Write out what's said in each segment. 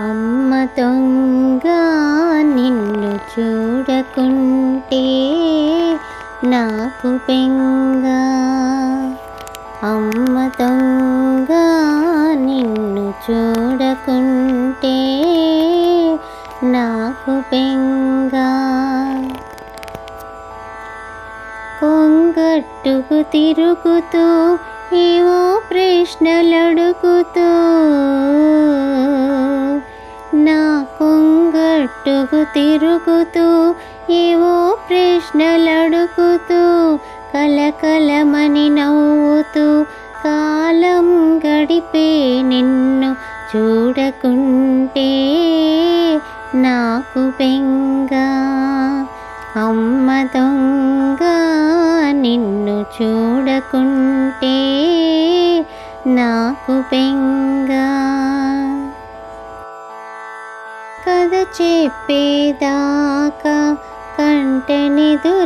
అమ్మ దొంగ నిన్ను చూడకుంటే నాకు బెంగ. అమ్మ దొంగ నిన్ను చూడకుంటే నాకు బెంగ. కొంగట్టుకు తిరుగుతూ ఏవో ప్రశ్నలడుగుతూ, నా కొంగట్టుకు తిరుగుతూ ఏవో ప్రశ్నలడుగుతూ, కలకలమని నవ్వుతూ కాలం గడిపే నిన్ను చూడకుంటే నాకు బెంగ. అమ్మ దొంగ నిన్ను చూడకుంటే నాకు బెంగ. కథ చెప్పేదాకా కంటెనిదురరాక,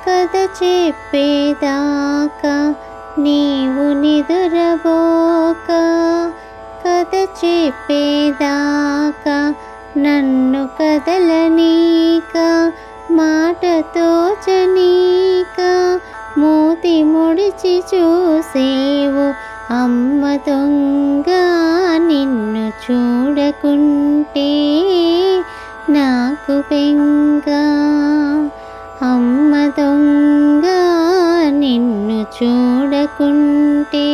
కథ చెప్పేదాకా నీవు నిదురబోక, కథ చెప్పేదాకా నన్ను కదలనీక, మాటతో చనీక మూతి ముడిచి చూసేవు అమ్మ దొంగ నిన్ను చూడకుంటే నాకు బెంగ. అమ్మ దొంగ నిన్ను చూడకుంటే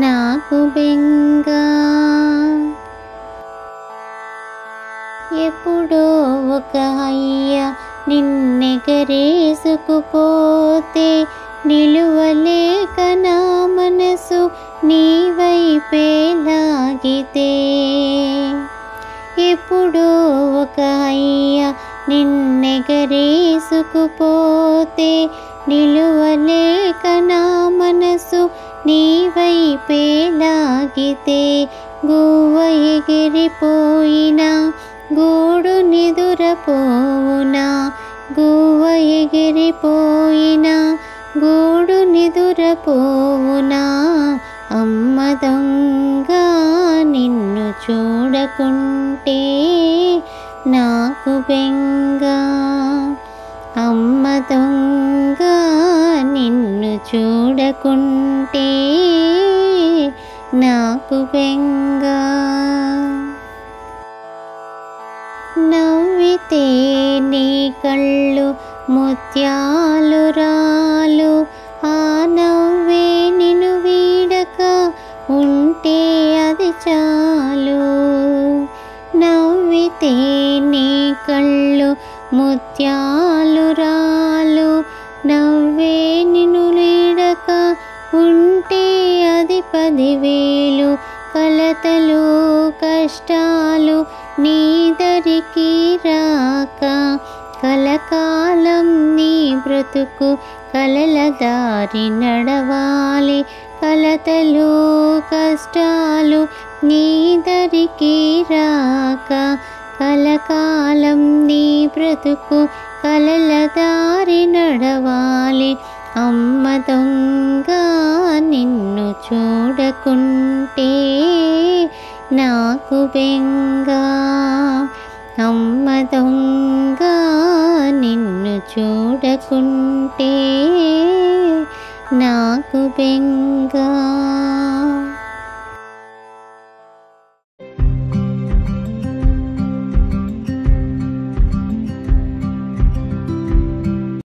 నాకు బెంగ. ఎప్పుడో ఒక అయ్య నిన్నెగరేసుకుపోతే, నిలువలేక నా మనసు నీ వైపే లాగితే. ఎప్పుడో ఒక అయ్య నిన్నెగరేసుకుపోతే, నిలువలేక నా మనసు నీ వైపే లాగితే. గువ్వ ఎగిరిపోయినా గూడు నిదురపోవునా, గువ్వ ఎగిరిపోయినా గూడు నిదురపోవునా. అమ్మ దొంగ నిన్ను చూడకుంటే నాకు బెంగ. అమ్మ దొంగ నిన్ను చూడకుంటే నాకు బెంగ. నవ్వితే నీ కళ్ళు ముత్యాలు రాలు, ఆ నవ్వే నిన్ను వీడక ఉంటే అది చాలు. నవ్వితే నీ కళ్ళు ముత్యాలు రాలు, నవ్వే నిన్ను వీడక ఉంటే అది 10,000. కలతలు కష్టాలు నీ దరికి రాక, కలకాలం నీ బ్రతుకు కలల దారి నడవాలి. కలతలు కష్టాలు నీ దరికి రాక, కలకాలం నీ బ్రతుకు కలల దారి నడవాలి. అమ్మ దొంగ నిన్ను చూడకుంటే నాకు బెంగ. అమ్మ దొంగ నిన్ను చూడకుంటే నాకు బెంగ.